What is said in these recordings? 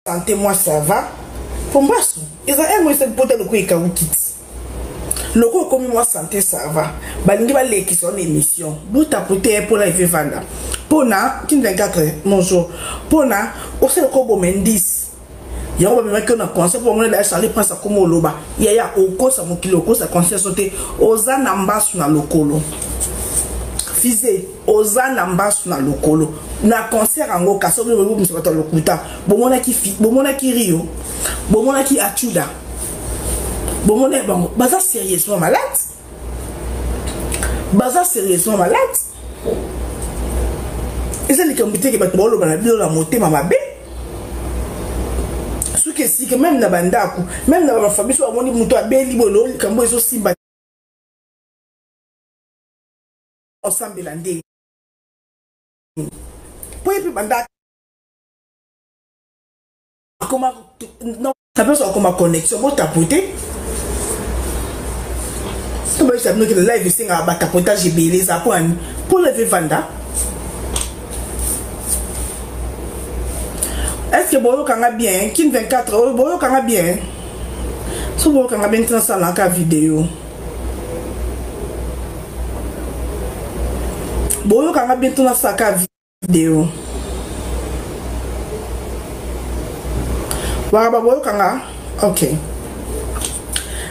santé, moi ça va. Pour moi, ils ont un mois de poter le coup et kit. Le coup comme moi santé ça va. Balingi ba les qui sont émission. Vous tapoter pour la vivanda. Pona qui 24 bonjour. Pona au c'est le cobo mendis. Il y a un moment que on a conseil pour moi d'aller salir prendre ça comme au loba. Il y a au cause à mon kilo cause à conseil sauter aux anambas na lokolo. Fizé aux anambas na lokolo. Na concert en go kaso le vous se le kuta. Bomona ki rio. Bomona ki achuda. Bomona bango. Baza sérieusement malade. Baza sérieusement malade. Et c'est le comité qui va te bolo banabilo la montée mama bé. Ce que si que même na bandaku, même na ma famille soit moni muto abeli bolo kambo ezo simba. Ensemble landé. Pour y banda. Comment non, ça peut être comme connexion pour tapoter. Comment ça veut dire que le live c'est un tapotage belé ça pour lever vanda. Est-ce que Boyo Kanga bien? Kin 24 Boyo Kanga bien? Si Boyo Kanga bien dans ça la vidéo. Boyo Kanga bien dans ça la vidéo. Waba Boyo Kanga. OK.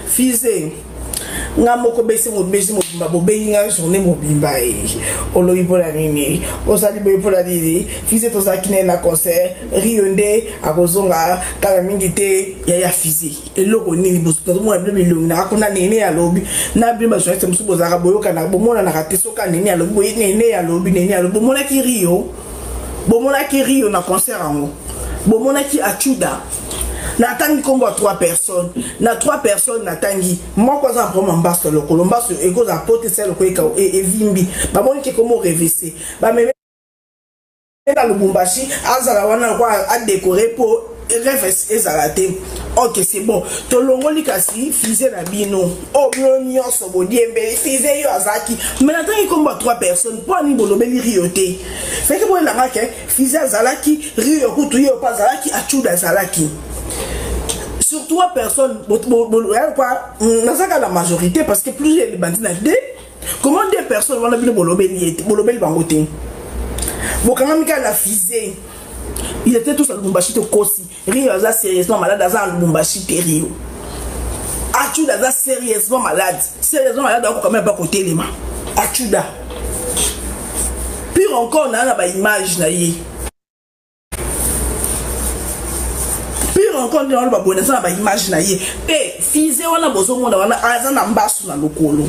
Fizé. Nga moko besi mo bobe nga journée mo bimba e oloyi pola nini osali boye pola didi fize to zakine na concert rionde akozonga kala mingi te ya fize eloko nini bosto mo na bimba longi na akona nene ya lobi na bimba journée musu bozaka boyoka na bomona na kateso ka nene ya lobi boye nene ya lobi bomona ki rio na concert ango bomona ki achuda. Natangi kombo à 3 personnes. Na 3 personnes natangi. Moi quoi ça prend mbasse le colombasse et cause à porter celle ko et vimbi. Ba moni ke comment révisser. Ba me dans le Lubumbashi, azala wana quoi à décorer pour révisser ezalate. OK, c'est bon. To longoli kasi fize na bino. Oh bionyo so bodiembe fize yo azaki. Mais natangi kombo à 3 personnes pour ani bolobeli rioté. Fait que bon la marque fize azalaki rio kutu yo pas azalaki achuda azalaki. Sur 3 personnes, la majorité, parce que plus les bandits n'ont deux, comment 2 personnes vont venir bolobel bangoté? Bon, quand même, la fisée, il était tous à Lubumbashi, to kosi. Rio a sérieusement malade, à Lubumbashi, Rio. Achuda a sérieusement malade, quand même pas côté les mains. Achuda. Pire encore, on a une image, encore dans le babouin ça va imaginer et fize wana bozo mona wana azana mbasu na lokolo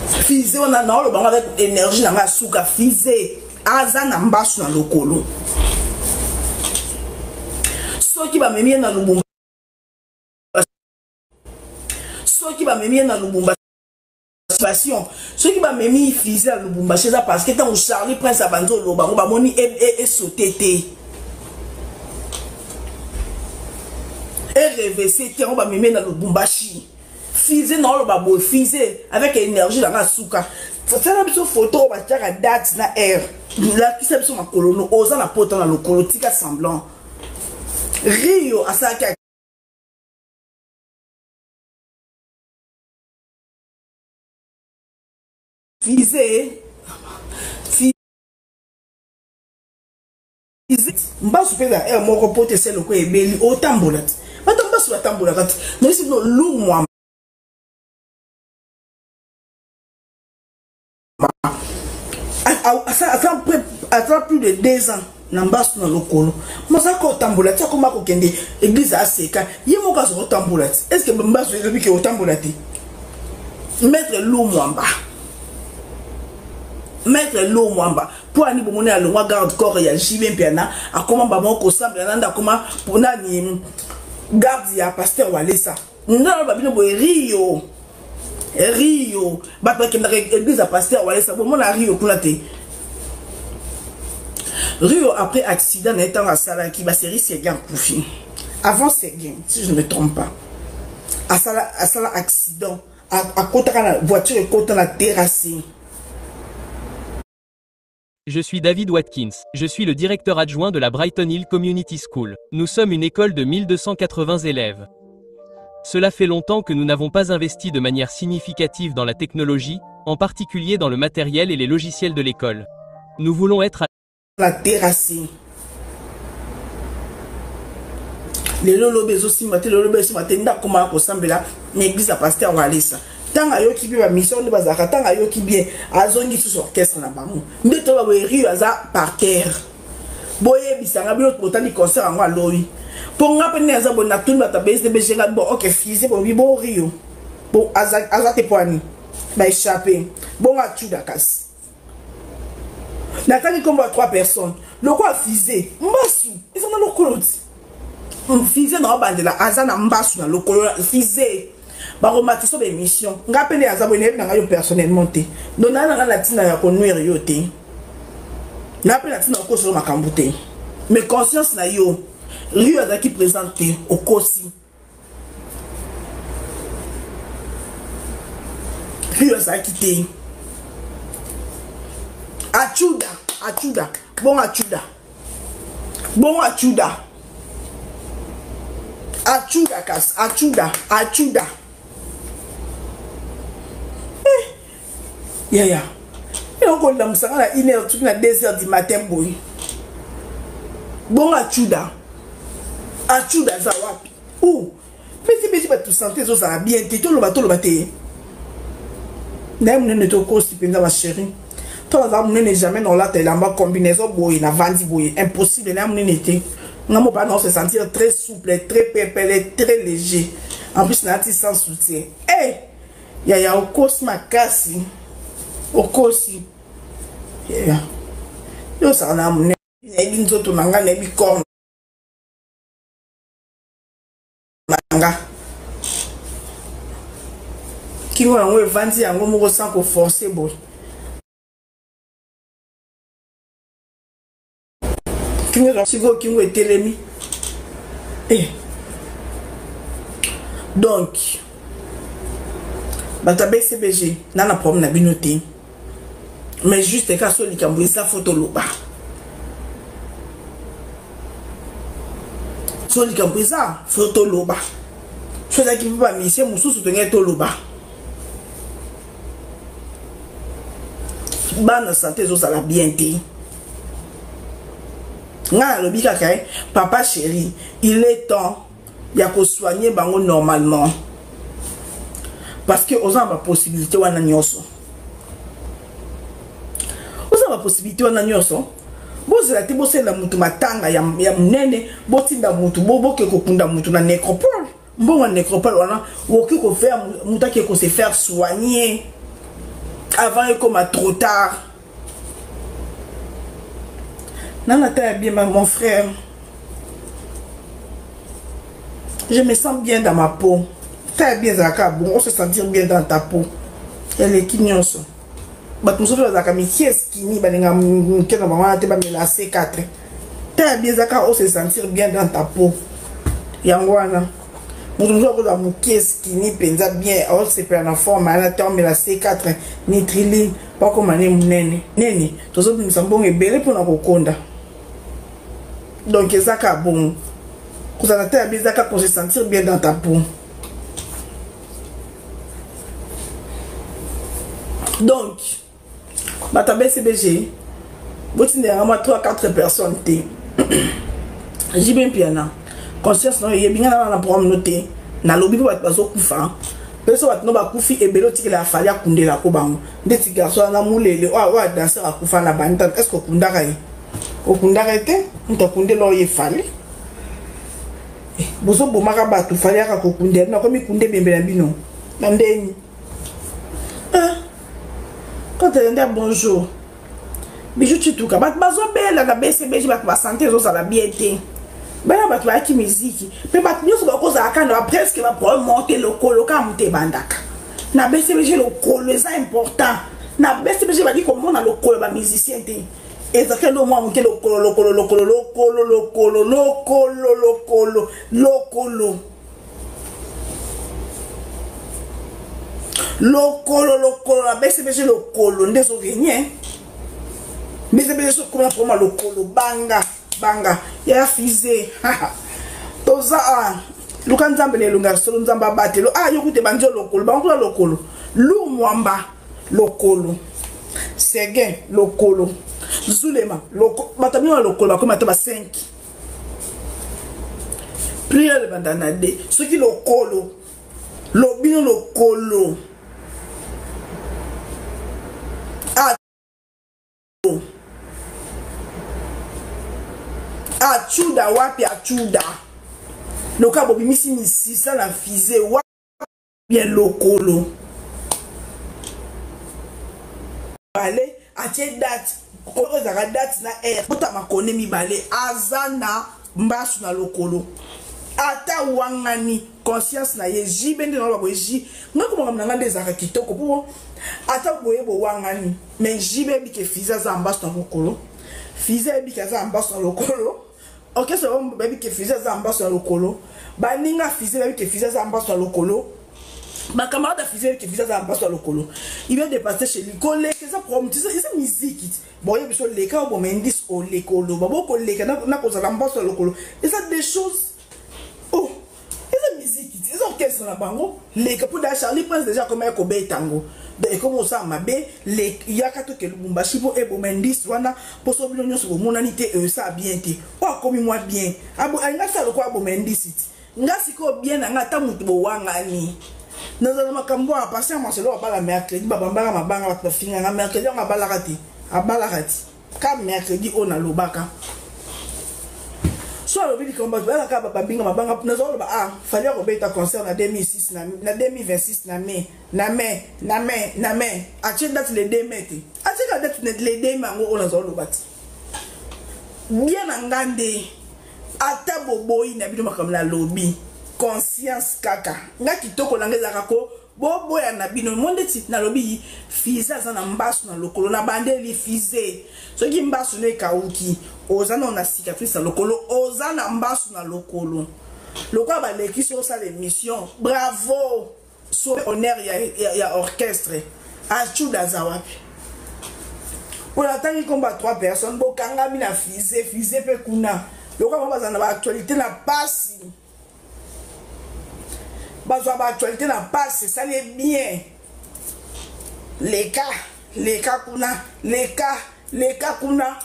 fize wana na lo banga avec énergie na nga suka fize azana mbasu na lokolo soki ba memie na lubumba passion soki ba memi fize na lubumba chez ça parce que tant Charlie Prince abanzo lo bango ba moni et sauté et réveillé qui on va me mettre dans le Lubumbashi fize dans le babo fize avec énergie dans la souka ça la petite photo va tirer à date na air là qui c'est sur ma colono osant la pote dans le colotika semblant Rio à ça fize mba supeza air moko pote c'est le ko ebeli otambola Attends, sur la tambour, mais c'est le lourd, moi. Ça plus de 2 ans. N'embasse dans le colo. Moi, ça, quand tamboula, ça, comment qu'on kende, église à seka. Yé mon cas sur tamboula. Est-ce que m'embasse depuis que au tamboula? Mettre l'eau, moi, mettre l'eau, moi, pour aller pour mon à l'eau, garde corps et à j'y piana, à comment maman qu'on semble, à comment pour n'ani. Garde ya pasteur Walesa. Non, babino boy Rio. Rio. Ba pa kenda église à pasteur Walesa. Bon mon Rio kunate. Rio après accident n'étant à Salaki, ba série c'est bien couché. Avant c'est bien, si je ne me trompe pas. À Sala accident à côté de la voiture et côté de la terrasse. Je suis David Watkins. Je suis le directeur adjoint de la Brighton Hill Community School. Nous sommes une école de 1280 élèves. Cela fait longtemps que nous n'avons pas investi de manière significative dans la technologie, en particulier dans le matériel et les logiciels de l'école. Nous voulons être à la terrasse. Les lolo bezo si maté lolo bezo maté nda koma ko sambela l'église à pasteur Walisa. Tanga yo ki bi ba mission de bazaka tanga yo ki bien azongi sous orchestre na bango. Mbeto ba ri aza par terre. Boye bisanga bilo botani concert ngwa loyi. Pour nga pene aza bona tout ba tabese be jenga bon OK fisi bon bibo rio. Bon aza te poani. Ba échapper. Bon a tu dakas. Natani comme 3 personnes. Le quoi fisé. Mbasu. Ils sont dans le clothes. Fisé na bandela aza na mbasu na lokolo fisé. Ba romatiso be mission nga pele aza bonne na yo personnellement te dona na la tina ya konuire yo te na pele tina ko so makambu te mais conscience na yo rio aza ki présenter au kosi rio aza ki te achuda bon achuda kas achuda ya et on connaît la musanga na 1h tout na 2h du matin boy bon achuda za wapi ou petit ba tout santé zo ça bien te to lo ba te na munene to ko si penza ma chérie to za munene jamais non la te lamba combinaison boy na vandi boy impossible na munene te nga mo pas non se sentir très souple très pépélé très léger en plus na ti sans soutien ya au cosma kasi okosi yo sana mune ebi nzoto nanga na ebi corne nanga kingo yango evandi yango moko sans ko forcer bo kingo etelemi donc bata BCBG nana problème na binoté mais juste ka so likambo sa photo loba so likambo sa photo loba choza ki ba mission mususu to ngeto loba bana santé zo sala bien te nga lobi kaka papa chéri il est temps ya ko soigner bango normalement parce que aux a possibilité wana nyoso la possibilité wana nyoso bozela te bosela mutu matanga ya munene botinda mutu boboke kokunda mutu na nécropole mbongo nécropole wana woki ko faire muta ki ko se faire soigner avant et comme trop tard nana ta bien mon frère je me sens bien dans ma peau ta bien zaka bon on se sentir bien dans ta peau elle est kinyoso but nous sommes zaka mi kieskini balinga mkena mama te ba mela C4 ta bien zaka on se sentir bien dans ta peau yangwana nous sommes za mu kieskini penza bien on se prend en forme ala te mela C4 nitrili pas comme ane munene nene tozo msambongo ebele pona kokonda donc zaka bon vous allez bien zaka pour se sentir bien dans ta peau. Donc, bata BCBG, vous tenez à moi 3-4 personnes. J'ai bien piana. Conscience, non, il y a bien dans la programme noté. Na lobby pour être kufa. Personne va pas kufi et belo tiki la falia kunde la kobango. Des petits garçons na moulé le wa danser à kufa la bande. Est-ce que kunda rai? Au kunda rete, on t'a kunde lo y fallait. Bozo bomaka batu falia ka kunde na komi kunde bembela bino. Ndeni. Quand tu dis bonjour, bijou tu tout cas, bazo belle la BCBG ba santé zo ça bien été. Ben ba tu aki musique, mais ba tu so ko za kana presque va pour monter le colo ka monter bandaka. Na BCBG le colo c'est important. Na BCBG ba dit comment na le colo ba musicien té. Et ça que le moi monter le colo Lokolo la BCBG lokolo ndezo gagné Mais c'est bien sûr qu'on a pour moi le colo banga banga ya fusée toza luka nzambe le lunga solo nzamba batelo yokute banjo lokolo bango lokolo lu mwamba lokolo Seguin lokolo Zulema lokolo batamina lokolo bakoma to ba 5 prière le bandana de ce qui lokolo lobino lokolo achuda wapi achuda loka bobimisi misisa na fusée wapi bien lokolo balé atie date ko ezaka date na air bota makone mibale azana mbasu na lokolo ata wangani conscience na ye jibende na babo ji ngako mongam na ngande ezaka kitoko po ata boyebo wangani mais jibe bike fiza za mbasu na lokolo fiza bike za mbasu na lokolo ok so baby ke fiza za mbasu na lokolo baninga fiza baby ke fiza za mbasu na lokolo ma camarade fiza ke fiza za mbasu na lokolo il vient de passer chez lui collègue ça problème c'est musique bon il besoin les cas bon indice au lekolo babo collègue na ko za mbasu na lokolo et ça des choses oh et musique ils ont qu'est-ce na bango les cas pour da Charlie Prince déjà comme ko be tango de comme ça mabe les yakato ke lubumbashi bo ebo mendis wana poso bino nyoso bo monanité ça bien té o comme moi bien abo nga sa lokwa bo mendis nga siko bien nga ta mutu bo wangani nazala makambo a passer maselo ba la mercredi ba bambanga mabanga ba finga nga mercredi nga balakati abalakati ka mercredi ona lobaka soit le video combat ba ka ba binga mabanga nazolo ba fallait robeta concert na 2006 na 2026 na mai atie date le 2 mai atie ka date le 2 mai ngo nazolo bati bien ngande ata boboyi na bino makamla lobby conscience kaka nga kitoko langeza kako bobo ya na bino monde ti na lobby fiza za na mbasu na lokolo na bandeli fize soki mbasu ne kauki ozana na cicatrice na lokolo ozana mbasu na lokolo lokwa ba lekiso sa l'émission bravo so honneur ya orchestre achuda za wapi pour attendre combat 3 personnes bokanga mi na fize pe kuna lokwa ba za na actualité na passe bazwa ba actualité na passe ça les bien les cas kuna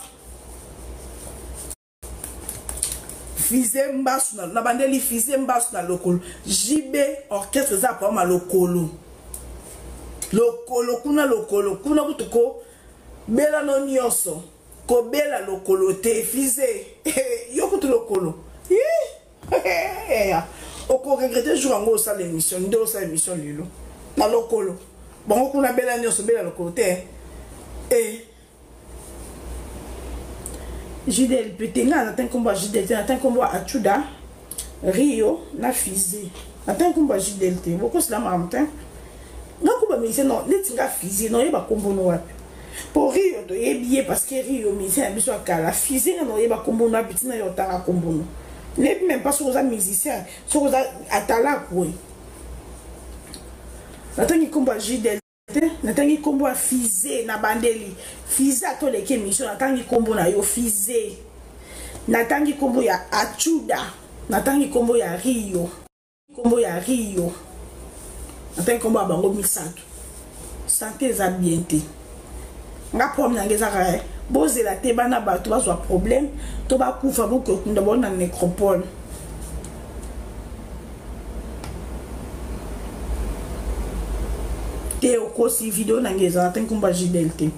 fize mbasu na bandeli fize mbasu na lokolo JB orchestre za pa ma lokolo kuna kutuko bela no nyoso ko bela lokolo te fize yokutu lokolo oko regretter jour ngo sa l'émission ndo sa émission lilo na lokolo bon kuna bela nyoso bela lokolo te Jidel Petenga na combat Jidel na combat Achuda Rio na Fizi na combat Jidel te beaucoup cela matin na ko ba mise non letinga Fizi non yeba kombo no wapi pour Rio to yebiye parce que Rio mise na biso kala Fizi non yeba kombo no wapi tina yo tanga kombo no ne même pas sur les musiciens sur les atala quoi na combat Jidel natangi kombo a Fize na bandeli Fize atoleke mission natangi kombo na yo Fize natangi kombo ya Achuda natangi kombo ya Rio natangi kombo ya bango misato santé za bien te nga problème ngeza ka bozela te bana bato bazwa problème to ba kufa boko kunda bona nécropole te okosi video nangeza natangi kombo ya Jidel te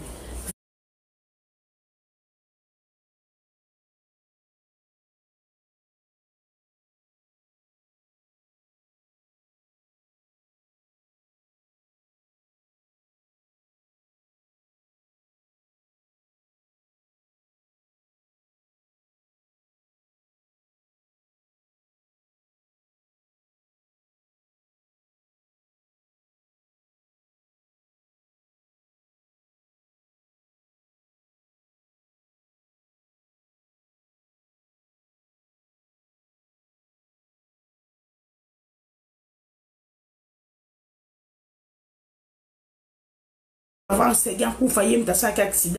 avant c'est bien pour faillir me tasser accident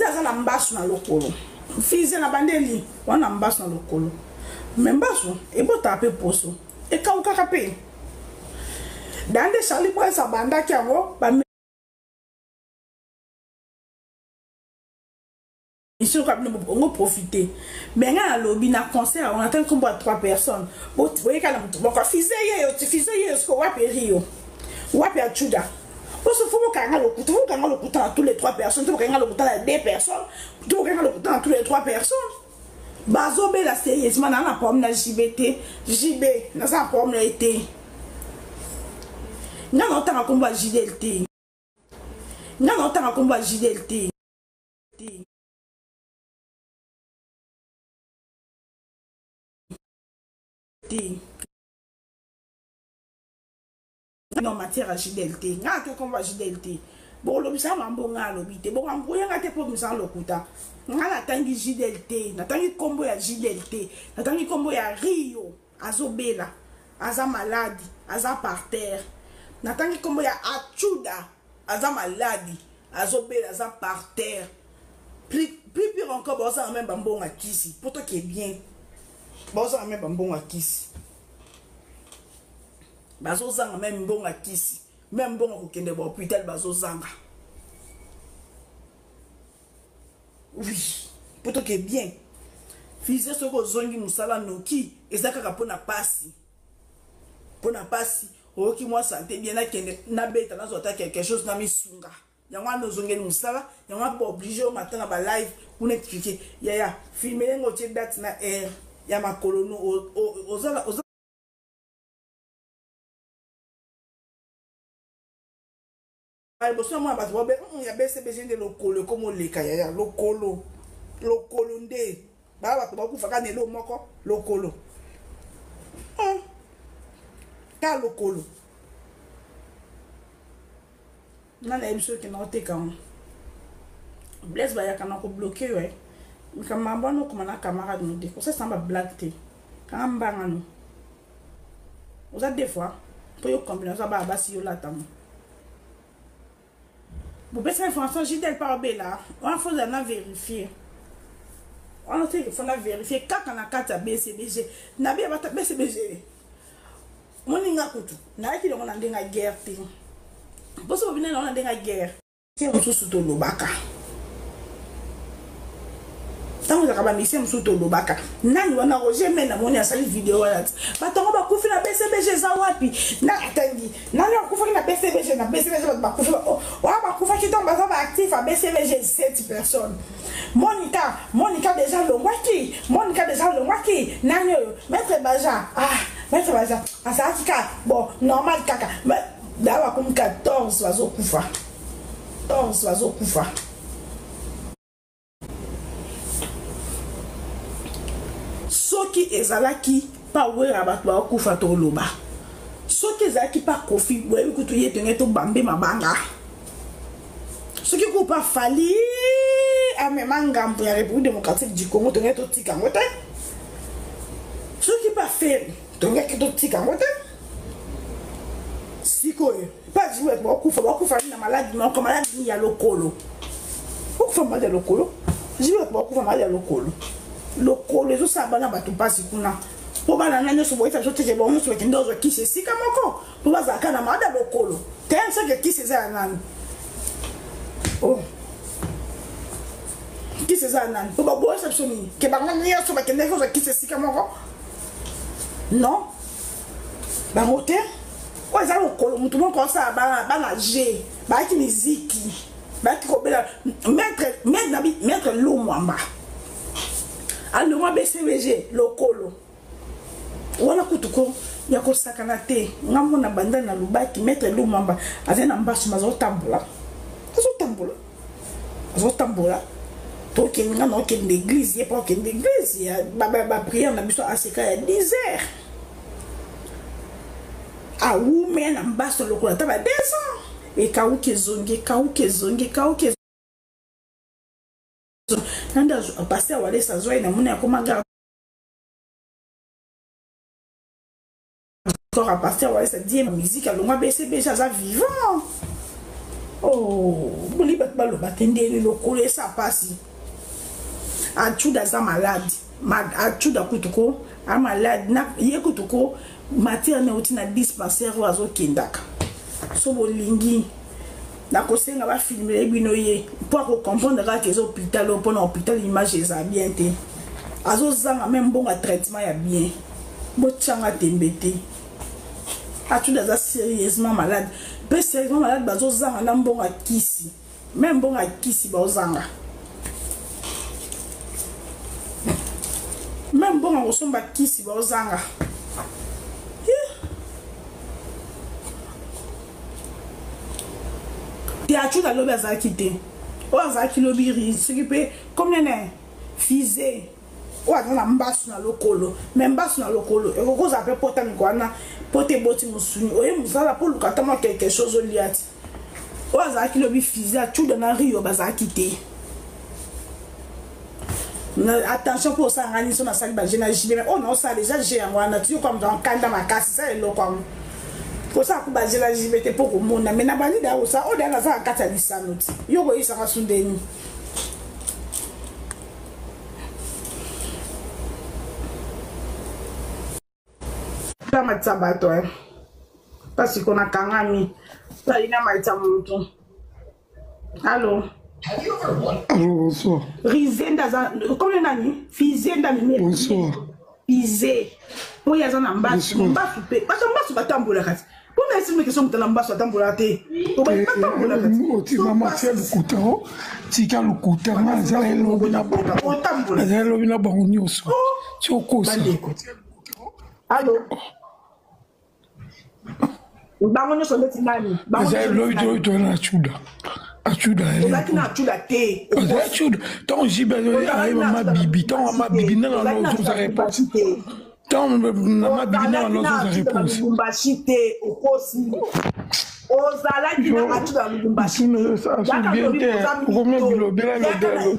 aza na mbasu na lokolo fize na bandeli wana mbasu na lokolo me mbasu ebota pe poso ekauka pe dande Charlie Prince abandaki yango ba mission on profiter mais nga lobby na concert on attend qu'on voit 3 personnes vous voyez quand on fize ye tu fize ye ce qu'on va périr wapi achuda parce que faut que le couteau à tous les 3 personnes tu le couteau à 2 personnes tu le couteau à tous les 3 personnes bazo be la sérieusement na pomme na JBT JB na sa pomme na été nga na otanga komba JDLT nga na otanga komba JDLT non matière à JDLT nga to komba JDLT bon lo bisa mambo nga lo bité bon ambo nga te po misa lokuta nga na tangi JDLT na tangi kombo ya JDLT na tangi kombo ya Rio azobela aza malade aza par terre na tangi kombo ya Achuda aza malade azobela aza par terre plus pire encore bon ça même bambon à kisi pour toi qui est bien bon ça même bambon à kisi bazo zanga même bon à kisi même bon ko kende bo hôpital bazo zanga oui poto ke bien fize soko zongi musala noki ezaka ka pona pasi oki moi santé bien na kende na beta na zota quelque chose na misunga yango no zongeli musala yango pas obligé au matin na ba live pour expliquer ya filmer ngo tie date na air ya makolono ozala ay boso moi bato bobe ya BCBG de lokolo comme leka ya lokolo nde ba bato ba kufa ne lo moko lokolo ta lokolo nana ebiso ke na oteka bless ba ya kana ko bloquer ouais kama mbano kuma na camarade no de ko ça samba blague te kamba ngano oza des fois pour yo combinaison ba basi yo latamu vous pouvez faire information JDL par B là on faut en vérifier on faut vérifier quand on a 4 BCBG na bien ba BCBG moninga kutu na ki on a ndenga guerre te boso bobina on a ndenga guerre c'est on sous to lobaka tant que ba mission sous to lobaka nani wana roger mena moni asali vidéo wala batongo ba kufi na BCBG za wapi na atangi nani akufa na BCBG ba kufi ba kufa ki tomba ba actif à BCBG 7 personnes Monica déjà le waki nani maître Baja asakika bon normal kaka mais dawa comme 14 wazokufa soki ezalaki pa wera bato bakufa to loba soki ezalaki pa kofi boyebi kutu ye tenge to bambe mabanga soki ko pa fali amema ngambo ya République démocratique du Congo tenge to tika ngote soki pa feri tenge to tika ngote sikoyo pas jouer bakufa na maladi moko maladi ya lokolo bakufa maladi ya lokolo jiwe bakufa maladi ya lokolo ezo sabana bato pasi kuna po bana nanya so boita so teke bon so kendo zo kisi sika moko po bazaka na maladi ya lokolo ten se ke kisi za nani kisi za nani po ba boisa so ni ke banga nya so ba kendo zo kisi sika moko non ba mote kwa za lokolo mutu moko sa bana je ba ki miziki ba ki ko bela maître Lumwamba alors moi BCBG lokolo wala kutuko ya ko sakana te ngambo na banda na lubaki maître Lumwamba azena mbasu mazo tambola to ke nga no ke l'église pas ke l'église ya ba prière na biso aseka ya 10 heures a women na mbasu lokolo ta ba 2 ans et kauke zonge nanda passer wale sa zoe na mona koma ga encore à passer wale sa die musique alongwa BCBG za vivant Oh, boli batbalo batendeli lokolo ça passe. Achuda za malade. Achuda kutuko a malade na ye kutuko materne uti na dispensaire wazo kindaka. So bolingi na kosenga ba filmer bino ye pour ko comprendre que les hôpitaux pour l'hôpital image ça bien té. Azo zanga même bon traitement ya bien. Bo tchanga tembete. Achuda za sérieusement malade. Peu sérieusement malade bazo zanga na bon akisi. Même bon akisi ba zanga. Même bon on somba kisi ba zanga. Ti achuda lobe za kite. O za kilobi ri s'occuper comme nene fisé. O na mbasu na lokolo. Mais mbasu na lokolo. E ko za pe pota mi kwana pote boti musuni. O ye musala pour lukata ma quelque chose au liati. O za kilobi fisé achuda na rio ba za kite. Attention pour ça, organiser na salle bagina jibe. Oh non, ça déjà j'ai en wana tu comme dans kanda makasi ça est comme. Pour ça ku bagina jibe te pour mona mais na bali da ça o da na za kata lisanoti. Yo go isa kasundeni. Ta matsabato parce qu'on a kangami. Ça ina matsamuto. Allô. Allô, bonsoir. Rizenda za comme nani fizenda mimi Bonsoir. Ize moya za na mbasu mbasu pe parce que mbasu batambola kati pona esi me question mutala mbasu batambola te to batambola kati Oti mama tia lukutao tika lukutao na za elobi na bongo batambola za elobi na bongo nyonso chokosa. Allô bango nyonso ndeti nani bango za elobi to na chuda achuda achuda te achuda ton jibe ay mama bibi ton mama bibi na l'autre réponse ton mama bibi na l'autre réponse Lubumbashite okosi ozala kina achuda Lubumbashite ça bien te combien de lobela modèle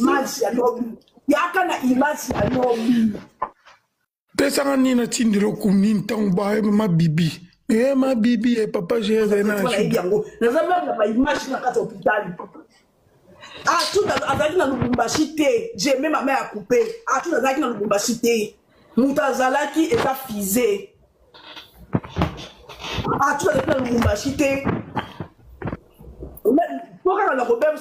match ya lobi yaka na image ya lobi pesa nina tindiro kumini ton ba mama bibi. Eh ma bibi et papa j'ai un âge. Pas image na kata hôpital. Ah tout avec na Lubumbashite, j'ai même ma mère à couper. Ah tout avec na Lubumbashite. Mutazalaki et ta fisé. Ah tout avec na Lubumbashite. Pourquoi la problème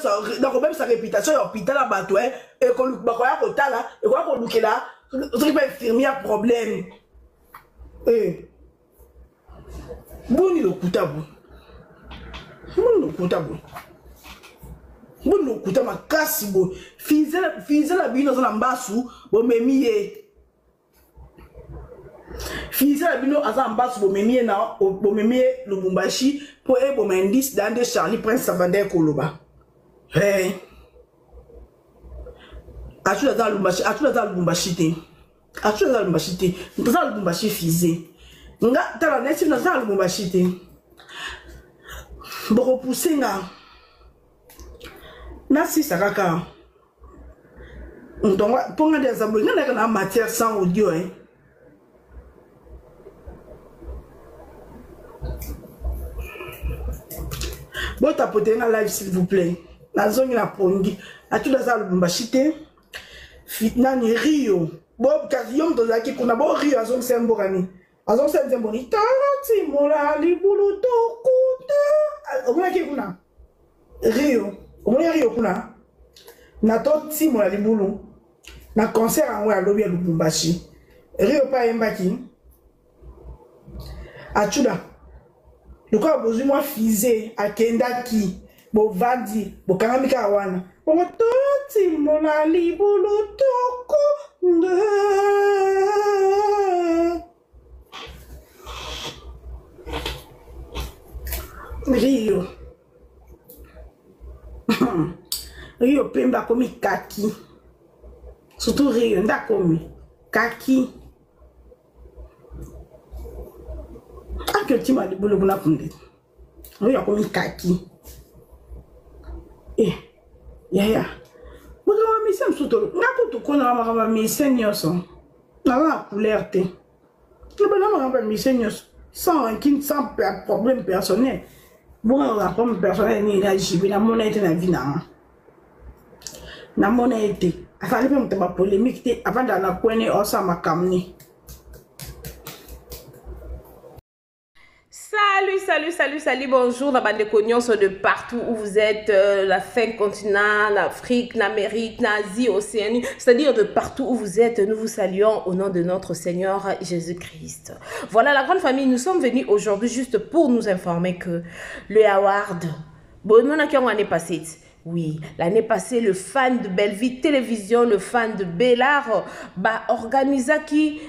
sa réputation à l'hôpital à Batoué et qu'on bakoya kotala et qu'on lukela, c'est pas infirmier problème. Eh Boni lo kutabu. Boni lo kutabu. Boni lo kutama kasi bo. Fize la bino za mbasu bo memiye. Fize la bino za mbasu bo memiye na bo memiye Lubumbashi po e bo mendis dande Charlie Prince Sabander Koloba. Eh. Atula za Lubumbashi, atula za Lubumbashi te. Atula za Lubumbashi te. Ntaza Lubumbashi fize. Nga tala nesi na za Lubumbashite boko poussinga na sisa kaka ndonga ponga de zambo nga na matière sans audio Bon tapoter na live s'il vous plaît na zone na pongi atu za Lubumbashite fitna ni Rio Bob Kaziyom dozaki kuna bo Rio azon sembogani Azon se mboni tati mola libulu tokuta. Omona ki kuna Rio. Omona Rio kuna. Na to ti mola libulu. Na concert en wa lobi ya Lubumbashi. Rio pa embaki. Achuda. Luka bozu moi fisé akenda ki bo vandi bo kangamika wana. Bo tati mola libulu tokuta. Rio. Rio pemba komi kaki. Surtout Rio nda komi kaki. Anke tima de bolo bula kunde. Rio komi kaki. Eh. Ya. Mwana mi sem suto. Ngako to kona mama mi senyoso. Na la couleur te. Le bonhomme mama mi senyoso. Sans problème personnel. Bon, comme personne n'est réagi, mais la monnaie était la vie. La monnaie était. Il fallait même pas polémique avant d'en apprendre au sama kamni. Salut, bonjour, la bande de cognons de partout où vous êtes, la fin continent, l'Afrique, l'Amérique, l'Asie, l'Océanie, c'est-à-dire de partout où vous êtes, nous vous saluons au nom de notre Seigneur Jésus-Christ. Voilà la grande famille, nous sommes venus aujourd'hui juste pour nous informer que le award, bon, nous avons l'année passée. Oui, l'année passée, le fan de Belleville Télévision, le fan de Bellard, organisa qui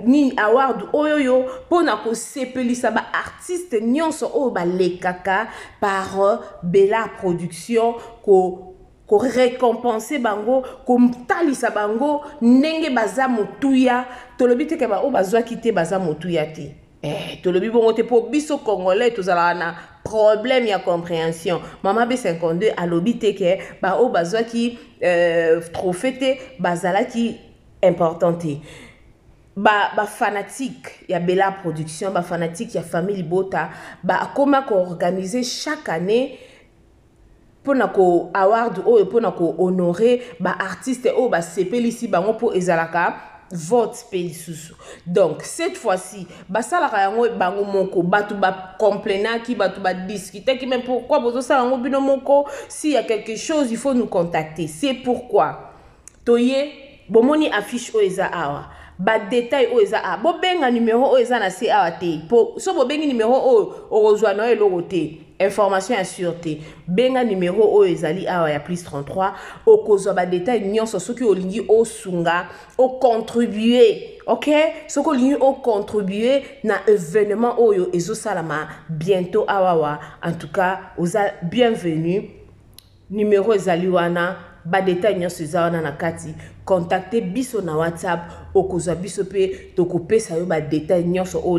ni award oyoyo pour na ko sepelisa ba artiste nyonso o ba lekaka par Bellard Production ko récompenser bango ko talisa bango ndenge baza motuya tolobi te ke ba o bazwa kite baza motuya te tolobi bongo te po biso congolais tozala na problème ya compréhension. Maman B52 alobi te ke ba o bazwa ki trophée te bazala ki importante. Ba fanatique ya Bellard Production, ba fanatique ya famille Bota, comment ko organiser chaque année pour na ko award ou pour na ko honorer ba artiste ou ba sepelisi bango pour ezalaka vote pelisusu. Donc cette fois-ci basalaka yango bango moko batu ba complainant ki batu ba discuter ki même pourquoi bozo sala yango bino moko, s'il y a quelque chose il faut nous contacter. C'est pourquoi toye bomoni affiche o eza awa ba détail o eza a bo benga numéro o eza na se awa te po so bo bengi numéro o ozwa na eloko te information ya sûreté benga numéro o ezali awa ya plus 33 o kozwa ba détail nyonso soki olingi o sunga o contribuer. OK, soko olingi o contribuer na événement oyo ezo salama bientôt awawa. En tout cas oza bienvenue. Numéro ezali wana ba détail nyonso eza wana na kati. Contactez biso na WhatsApp okozwa biso pe tokopesa yo ba détail nyonso o